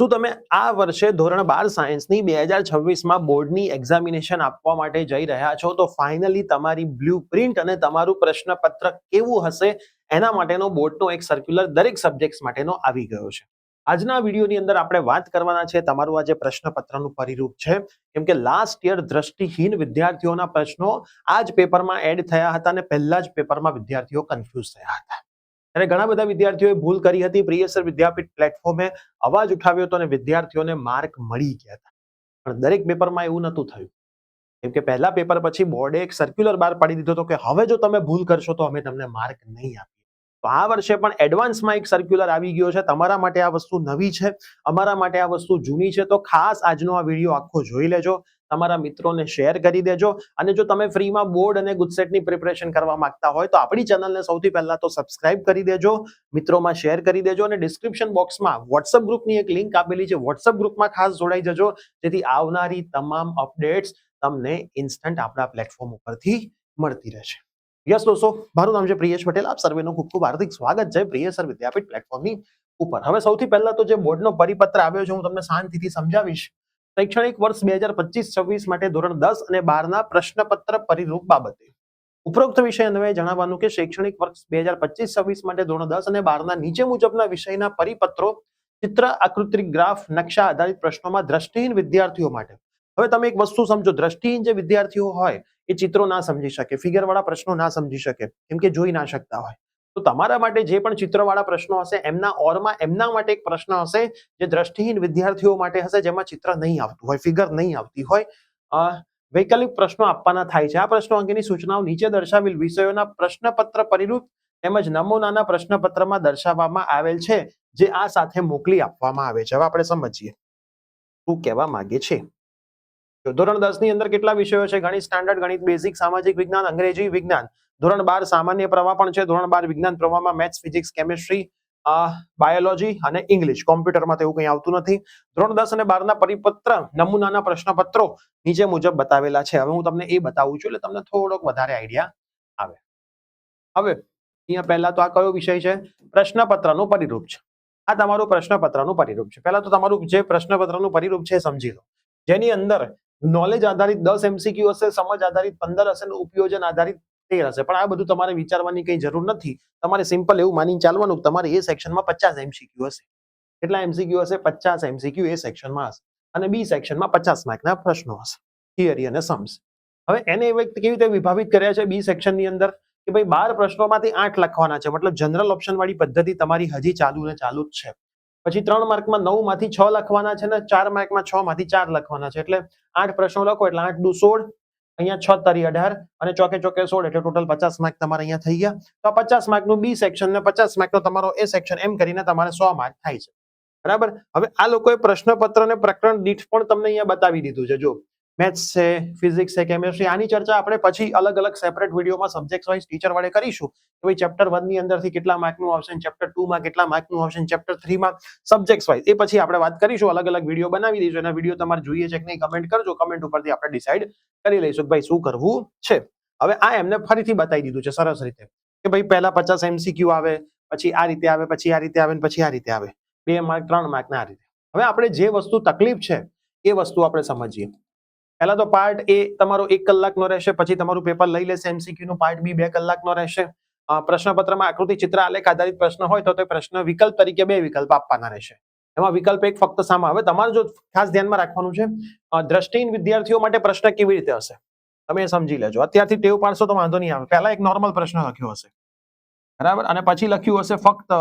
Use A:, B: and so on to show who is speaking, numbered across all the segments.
A: શું તમે આ વર્ષે ધોરણ 12 સાયન્સની 2026માં બોર્ડની એક્ઝામિનેશન આપવા માટે જઈ રહ્યા છો? તો ફાઇનલી તમારી બ્લુપ્રિન્ટ અને તમારું પ્રશ્નપત્ર કેવું હશે એના માટેનો બોર્ડનો એક સર્ક્યુલર દરેક સબ્જેક્ટ્સ માટેનો આવી ગયો છે. આજના વિડીયોની અંદર આપણે વાત કરવાના છે તમારું આ જે પ્રશ્નપત્રનું પરિરૂપ છે, કેમ કે લાસ્ટ યર દ્રષ્ટિહીન વિદ્યાર્થીઓના પ્રશ્નો આ જ પેપરમાં એડ થયા હતા અને પહેલા જ પેપરમાં વિદ્યાર્થીઓ કન્ફ્યુઝ થયા હતા. અને ઘણા બધા વિદ્યાર્થીઓએ ભૂલ કરી હતી. પ્રિયસર વિદ્યાપીઠ પ્લેટફોર્મે અવાજ ઉઠાવ્યો હતો અને વિદ્યાર્થીઓને માર્ક મળી ગયા હતા. પણ દરેક પેપરમાં એવું નહોતું થયું, કેમ કે પહેલા પેપર પછી બોર્ડે એક સર્ક્યુલર બહાર પાડી દીધો હતો કે હવે જો તમે ભૂલ કરશો તો અમે તમને માર્ક નહીં આપીએ. તો આ વર્ષે પણ એડવાન્સમાં એક સર્ક્યુલર આવી ગયો છે. તમારા માટે આ વસ્તુ નવી છે, અમારા માટે આ વસ્તુ જૂની છે. તો ખાસ આજનો આ વિડીયો આખો જોઈ લેજો, તમારા મિત્રોને શેર કરી દેજો. અને જો તમે ફ્રીમાં બોર્ડ અને ગુજસેટની પ્રિપરેશન કરવા માંગતા હોય તો આપણી ચેનલને સૌથી પહેલા તો સબસ્ક્રાઇબ કરી દેજો, મિત્રોમાં શેર કરી દેજો અને ડિસ્ક્રિપ્શન બોક્સમાં વોટ્સઅપ ગ્રુપની એક લિંક આપેલી છે. વોટ્સઅપ ગ્રુપમાં ખાસ જોડાઈ જજો, જેથી આવનારી તમામ અપડેટ્સ તમને ઇન્સ્ટન્ટ આપણા પ્લેટફોર્મ ઉપરથી મળતી રહેશે. યસ દોસ્તો, મારું નામ છે પ્રિયેશ પટેલ. આપ સર્વેનું ખૂબ ખૂબ હાર્દિક સ્વાગત છે પ્રિયસર વિદ્યાપીઠ પ્લેટફોર્મની ઉપર. હવે સૌથી પહેલા તો જે બોર્ડનો પરિપત્ર આવ્યો છે હું તમને શાંતિથી સમજાવીશ. શૈક્ષણિક વર્ષ 2025-26 માટે ધોરણ 10 અને 12ના પ્રશ્નપત્ર પરિરૂપ બાબતે ઉપરોક્ત વિષય અન્વયે જણાવવાનું કે શૈક્ષણિક વર્ષ 2025-26 માટે ધોરણ 10 અને 12ના નીચે મુજબના વિષયના પરિપત્રો ચિત્ર, આકૃતિ, ગ્રાફ, નકશા આધારિત પ્રશ્નોમાં દ્રષ્ટિહીન વિદ્યાર્થીઓ માટે. હવે તમે એક વસ્તુ સમજો, દ્રષ્ટિહીન જે વિદ્યાર્થીઓ હોય એ ચિત્રો ના સમજી શકે, ફિગરવાળા પ્રશ્નો ના સમજી શકે, કેમ કે જોઈ ના શકતા હોય. તો તમારા માટે જે પણ ચિત્રવાળા પ્રશ્નો હશે એમના ઓરમાં એમના માટે એક પ્રશ્ન હશે જે દ્રષ્ટિહીન વિદ્યાર્થીઓ માટે હશે, જેમાં ચિત્ર નહીં આવતું હોય, ફિગર નહીં આવતી હોય. વૈકલ્પિક પ્રશ્નો આપવાના થાય છે. આ પ્રશ્નો અંગેની સૂચનાઓ નીચે દર્શાવેલ વિષયોના પ્રશ્નપત્ર પરિરૂપ તેમજ નમૂનાના પ્રશ્નપત્રમાં દર્શાવવામાં આવેલ છે, જે આ સાથે મોકલી આપવામાં આવે છે. હવે આપણે સમજીએ શું કહેવા માંગે છે. ધોરણ 10 ની અંદર કેટલા વિષયો છે? ગણિત સ્ટાન્ડર્ડ, ગણિત બેઝિક, સામાજિક વિજ્ઞાન, અંગ્રેજી, વિજ્ઞાન. ધોરણ 12 સામાન્ય પ્રવાહ પણ છે. ધોરણ 12 વિજ્ઞાન પ્રવાહમાં મેથ્સ, ફિઝિક્સ, કેમિસ્ટ્રી, બાયોલોજી અને ઇંગ્લિશ. કોમ્પ્યુટરમાં તો એવું કંઈ આવતું નથી. ધોરણ 10 અને 12ના પરિપત્ર નમૂનાના પ્રશ્નપત્રો નીચે મુજબ બતાવેલા છે. હવે હું તમને એ બતાવું છું એટલે તમને થોડોક વધારે આઈડિયા આવે. હવે અહીંયા પહેલા તો આ કયો વિષય છે? પ્રશ્નપત્રનું પરિરૂપ છે. આ તમારું પ્રશ્નપત્રનું પરિરૂપ છે. પહેલા તો તમારું જે પ્રશ્નપત્રનું પરિરૂપ છે સમજી લો, જેની અંદર નોલેજ આધારિત 10 MCQ હશે, સમજ આધારિત 15 હશે અને ઉપયોજન આધારિત 13 હશે. પણ આ બધું તમારે વિચારવાની કઈ જરૂર નથી. તમારે સિમ્પલ એવું માનીને ચાલવાનું, તમારે એ સેક્શનમાં 50 MCQ હશે. કેટલા MCQ હશે? 50 MCQ એ સેક્શનમાં હશે. અને બી સેક્શનમાં 50 માર્કના પ્રશ્નો હશે, થિયરી અને सम्स. હવે એને કેવી રીતે વિભાજિત કર્યા છે બી સેક્શનની અંદર કે ભાઈ 12 પ્રશ્નોમાંથી 8 લખવાના છે. મતલબ જનરલ ઓપ્શન વાળી પદ્ધતિ તમારી હજી ચાલુ ને ચાલુ જ છે. પછી 3 માર્કમાં 9 માંથી 6 લખવાના છે ને 4 માર્કમાં 6 માંથી 4 લખવાના છે. એટલે 8 પ્રશ્નો લખો એટલે 8 દુ 16, અહીંયા 6 તરી 18 અને ચોકે ચોકે 16, એટલે ટોટલ 50 માર્ક તમારે અહીંયા થઈ ગયા. તો આ 50 માર્કનું બી સેક્શન ને 50 માર્કનો તમારો એ સેક્શન, એમ કરીને તમારે 100 માર્ક થાય છે. બરાબર. હવે આ લોકોએ પ્રશ્નપત્ર ને પ્રકરણ દીઠ પણ તમને અહીંયા બતાવી દીધું છે. જો મેથ્સ છે, ફિઝિક્સ છે, કેમિસ્ટ્રી, આની ચર્ચા આપણે પછી અલગ અલગ સેપરેટ વિડીયોમાં સબ્જેક્ટ વાઇઝ ટીચર વડે કરીશું કે ભાઈ ચેપ્ટર 1 ની અંદરથી કેટલા માર્કનું આવશે, ચેપ્ટર 2 માં કેટલા માર્કનું આવશે, ચેપ્ટર 3 માં સબ્જેક્ટ વાઇઝ. એ પછી આપણે વાત કરીશું, અલગ અલગ વિડીયો બનાવી દઈશું. એના વિડીયો તમારે જોઈએ છે કે નહીં કમેન્ટ કરજો. કમેન્ટ ઉપરથી આપણે ડિસાઈડ કરી લઈશું કે ભાઈ શું કરવું છે. હવે આ એમને ફરીથી બતાવી દીધું છે સરસ રીતે કે ભાઈ પહેલા 50 MCQ આવે, પછી આ રીતે આવે, પછી આ રીતે આવે, પછી આ રીતે આવે, 2 માર્ક 3 માર્ક ના રીતે. હવે આપણે જે વસ્તુ તકલીફ છે એ વસ્તુ આપણે સમજીએ. પહેલા તો પાર્ટ એ તમારો 1 કલાકનો રહેશે. પછી તમારું પેપર લઈ લેશે MCQ નું. પાર્ટ બી 2 કલાકનો રહેશે. પ્રશ્નપત્રમાં આકૃતિ, ચિત્ર, આલેખ આધારિત પ્રશ્ન હોય તો તે પ્રશ્ન વિકલ્પ તરીકે 2 વિકલ્પ આપવાના રહેશે. એમાં વિકલ્પ 1 ફક્ત સામા. હવે તમારે જો ખાસ ધ્યાનમાં રાખવાનું છે, દ્રષ્ટિહીન વિદ્યાર્થીઓ માટે પ્રશ્ન કેવી રીતે હશે તમે સમજી લેજો. અત્યારથી ટેવ પાડશો તો વાંધો નહીં આવે. પહેલા એક નોર્મલ પ્રશ્ન લખ્યો હશે, બરાબર, અને પછી લખ્યું હશે ફક્ત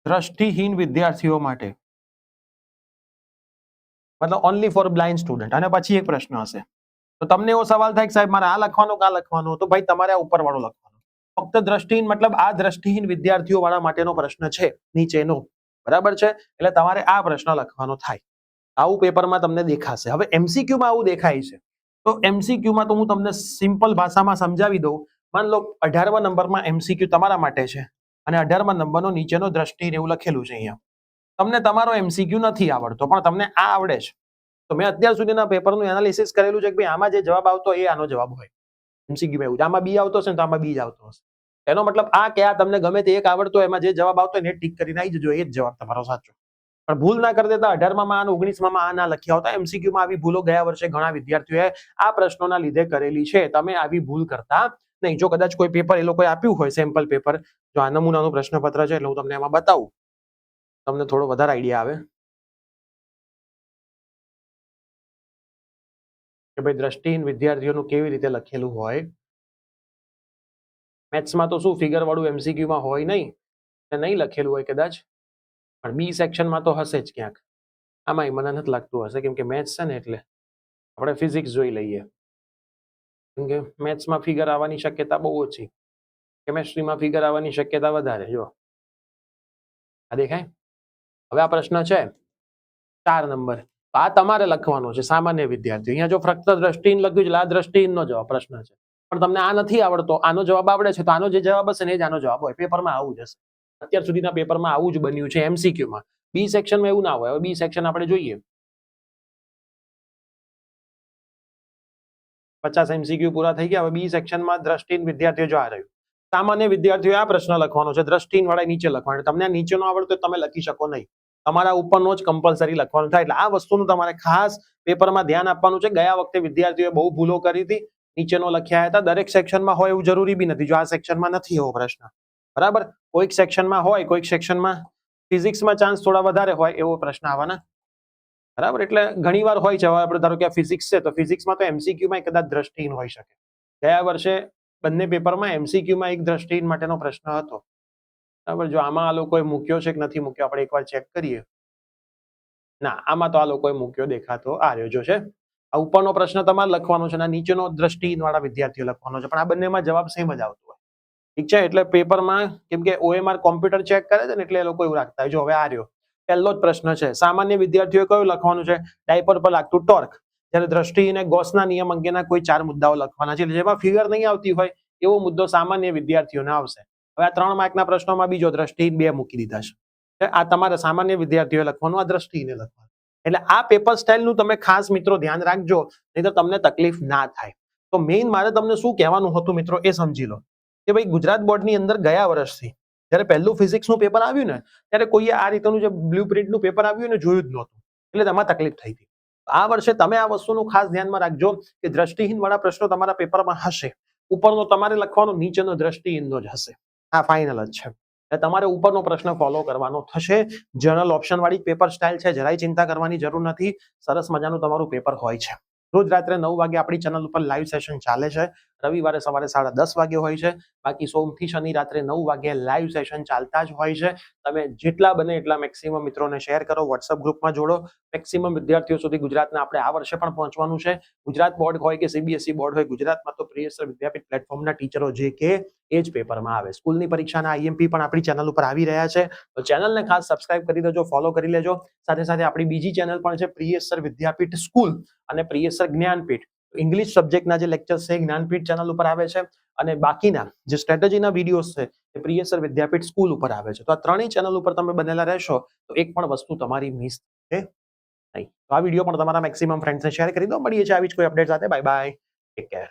A: દ્રષ્ટિહીન વિદ્યાર્થીઓ માટે, મતલબ ઓનલી ફોર બ્લાઇન્ડ સ્ટુડન્ટ. અને પછી એક પ્રશ્ન હશે. તો તમને એવો સવાલ થાય કે સાહેબ મારે આ લખવાનો કા લખવાનો? તો ભાઈ તમારે આ ઉપરવાળો લખવાનો. ફક્ત દ્રષ્ટિહીન મતલબ આ દ્રષ્ટિહીન વિદ્યાર્થીઓ વાળા માટેનો પ્રશ્ન છે નીચેનો, બરાબર છે. એટલે તમારે આ પ્રશ્ન લખવાનો થાય. આવું પેપરમાં તમને દેખાશે. હવે MCQ માં આવું દેખાય છે. તો MCQ માં તો હું તમને સિમ્પલ ભાષામાં સમજાવી દઉં. માન લો 18મા નંબરમાં MCQ તમારા માટે છે અને 18મા નંબરનો નીચેનો દ્રષ્ટિહીન એવું લખેલું છે અહીંયા. તમને તમારો MCQ નથી આવડતો પણ તમને આ આવડે છે. તો મેં અત્યાર સુધીના પેપરનું એનાલિસિસ કરેલું છે કે ભાઈ આમાં જે જવાબ આવતો એ આનો જવાબ હોય. MCQ માં એવું છે. આમાં બી આવતો હશે ને તો આમાં બી જ આવતો હશે. એનો મતલબ આ કે આ તમને ગમે તે એક આવડતો એમાં જે જવાબ આવતો એને ટીક કરીને આવી જજો, એ જ જવાબ તમારો સાચો. પણ ભૂલ ના કરી દેતા 18માં અને 19માં આ ના લખ્યા હોતા. એમસીક્યુમાં આવી ભૂલો ગયા વર્ષે ઘણા વિદ્યાર્થીઓએ આ પ્રશ્નોના લીધે કરેલી છે. તમે આવી ભૂલ કરતા નહીં. જો કદાચ કોઈ પેપર એ લોકોએ આપ્યું હોય, સેમ્પલ પેપર, જો આ નમૂનાનું પ્રશ્નપત્ર છે એટલે હું તમને એમાં બતાવું, તમને થોડો વધારે આઈડિયા આવે કે ભાઈ દ્રષ્ટિહીન વિદ્યાર્થીઓનું કેવી રીતે લખેલું હોય. મેથ્સમાં તો શું ફિગર વાળું એમસીક્યુમાં હોય નહીં લખેલું હોય કદાચ, પણ બી સેક્શનમાં તો હશે જ ક્યાંક. આમાંય મને નથી લાગતું હશે, કેમ કે મેથ્સ છે ને એટલે આપણે ફિઝિક્સ જોઈ લઈએ. કેમ કે મેથ્સમાં ફિગર આવવાની શક્યતા બહુ ઓછી, કેમેસ્ટ્રીમાં ફિગર આવવાની શક્યતા વધારે. જો આ દેખાય. હવે આ પ્રશ્ન છે 4 નંબર. આ તમારે લખવાનો છે, સામાન્ય વિદ્યાર્થી. અહીંયા જો ફક્ત દ્રષ્ટિહીન લખ્યું છે, આ દ્રષ્ટિહીનનો જવાબ પ્રશ્ન છે. પણ તમને આ નથી આવડતો, આનો જવાબ આવડે છે, તો આનો જે જવાબ હશે ને એ જ આનો જવાબ હોય. પેપરમાં આવું જ હશે. અત્યાર સુધીના પેપરમાં આવું જ બન્યું છે એમસીક્યુમાં. બી સેક્શનમાં એવું ના હોય. હવે બી સેક્શન આપણે જોઈએ. 50 એમસીક્યુ પૂરા થઈ ગયા. હવે બી સેક્શનમાં દ્રષ્ટિહીન વિદ્યાર્થીઓ જો આ રહ્યું. સામાન્ય વિદ્યાર્થીઓ આ પ્રશ્ન લખવાનો છે, દ્રષ્ટિહીન વાળા નીચે લખવાનું. તમને આ નીચેનો આવડતો તમે લખી શકો નહીં. તમારા ઉપરનો જ કમ્પલસરી લખવાનું થાય. એટલે આ વસ્તુનું તમારે ખાસ પેપરમાં ધ્યાન આપવાનું છે. ગયા વખતે વિદ્યાર્થીઓએ બહુ ભૂલો કરી હતી, નીચેનો લખ્યા હતા. દરેક સેક્શનમાં હોય એવું જરૂરી બી નથી. જો આ સેક્શનમાં નથી એવો પ્રશ્ન, બરાબર. કોઈક સેક્શનમાં હોય, કોઈક સેક્શનમાં ફિઝિક્સમાં ચાન્સ થોડા વધારે હોય એવો પ્રશ્ન આવવાના, બરાબર. એટલે ઘણીવાર હોય છે. હવે આપણે ધારો કે આ ફિઝિક્સ છે, તો ફિઝિક્સમાં તો એમસીક્યુમાં કદાચ દ્રષ્ટિહીન હોઈ શકે. ગયા વર્ષે બંને પેપરમાં એમસીક્યુમાં એક દ્રષ્ટિહીન માટેનો પ્રશ્ન હતો, બરાબર. જો આમાં આ લોકોએ મૂક્યો છે કે નથી મૂક્યો આપણે એકવાર ચેક કરીએ. ના, આમાં તો આ લોકોએ મૂક્યો દેખાતો આ રહ્યો જો છે. આ ઉપરનો પ્રશ્ન તમારે લખવાનો છે, અને નીચેનો દ્રષ્ટિહીન વાળા વિદ્યાર્થીઓ લખવાનો છે. પણ આ બંનેમાં જવાબ સેમ જ આવતો હોય, ઠીક છે. એટલે પેપરમાં કેમ કે OMR કોમ્પ્યુટર ચેક કરે છે ને, એટલે એ લોકો એવું રાખતા હોય. જો હવે આ રહ્યો પહેલો જ પ્રશ્ન છે. સામાન્ય વિદ્યાર્થીઓએ કયું લખવાનું છે? ડાયપર પર લાગતું ટોર્ક. જ્યારે દ્રષ્ટિહીન ગોસના નિયમ અંગેના કોઈ 4 મુદ્દાઓ લખવાના છે. જેમાં ફિગર નહીં આવતી હોય એવો મુદ્દો સામાન્ય વિદ્યાર્થીઓને આવશે. હવે આ 3 માર્કના પ્રશ્નોમાં બીજો દ્રષ્ટિહીન 2 મૂકી દીધા છે. આ તમારે સામાન્ય વિદ્યાર્થીઓએ લખવાનું, આ દ્રષ્ટિહીને લખવાનું. એટલે આ પેપર સ્ટાઇલનું તમે ખાસ મિત્રો ધ્યાન રાખજો, નહીં તો તમને તકલીફ ના થાય. તો મેઇન મારે તમને શું કહેવાનું હતું મિત્રો એ સમજી લો કે ભાઈ ગુજરાત બોર્ડની અંદર ગયા વર્ષથી જ્યારે પહેલું ફિઝિક્સનું પેપર આવ્યું ને, ત્યારે કોઈએ આ રીતનું જે બ્લુપ્રિન્ટનું પેપર આવ્યું ને જોયું જ નહોતું. એટલે તેમાં તકલીફ થઈ હતી. આ વર્ષે તમે આ વસ્તુનું ખાસ ધ્યાનમાં રાખજો કે દ્રષ્ટિહીન વાળા પ્રશ્નો તમારા પેપરમાં હશે. ઉપરનો તમારે લખવાનો, નીચેનો દ્રષ્ટિહીનનો જ હશે. આ ફાઇનલ જ છે. એટલે તમારે ઉપરનો પ્રશ્ન ફોલો કરવાનો થશે. જનરલ ઓપ્શન વાળી પેપર સ્ટાઇલ છે, જરાય ચિંતા કરવાની જરૂર નથી. સરસ મજાનું તમારું પેપર હોય છે. રોજ રાત્રે 9 વાગે આપણી ચેનલ ઉપર લાઈવ સેશન ચાલે છે. રવિવારે સવારે 10:30 વાગે હોય છે. બાકી સોમથી શનિ રાત્રે 9 વાગે લાઈવ સેશન ચાલતા જ હોય છે. તમે જેટલા બને એટલા મેક્સિમમ મિત્રોને શેર કરો, વોટ્સઅપ ગ્રુપમાં જોડો. મેક્સિમમ વિદ્યાર્થીઓ સુધી ગુજરાતના આપણે આ વર્ષે પણ પહોંચવાનું છે. ગુજરાત બોર્ડ હોય કે CBSE બોર્ડ હોય, ગુજરાતમાં તો પ્રિયસર વિદ્યાપીઠ પ્લેટફોર્મના ટીચરો જે કે એ જ પેપરમાં આવે. સ્કૂલની પરીક્ષાના IMP પણ આપણી ચેનલ ઉપર આવી રહ્યા છે. તો ચેનલને ખાસ સબસ્ક્રાઇબ કરી દેજો, ફોલો કરી લેજો. સાથે સાથે આપણી બીજી ચેનલ પણ છે, પ્રિયસર વિદ્યાપીઠ સ્કૂલ અને પ્રિયસર જ્ઞાનપીઠ. ઇંગ્લિશ સબ્જેક્ટના જે લેક્ચર્સ છે જ્ઞાનપીઠ ચેનલ ઉપર આવે છે, અને બાકીના જે સ્ટ્રેટેજીના વિડીયોઝ છે એ પ્રિયસર વિદ્યાપીઠ સ્કૂલ ઉપર આવે છે. તો આ ત્રણેય ચેનલ ઉપર તમે બનેલા રહેશો તો એક પણ વસ્તુ તમારી મિસ થશે નહીં. તો આ વિડીયો પણ તમારા મેક્સિમમ ફ્રેન્ડ્સને શેર કરી દો. મળીએ છીએ આવી જ કોઈ અપડેટ સાથે. Bye bye, take care.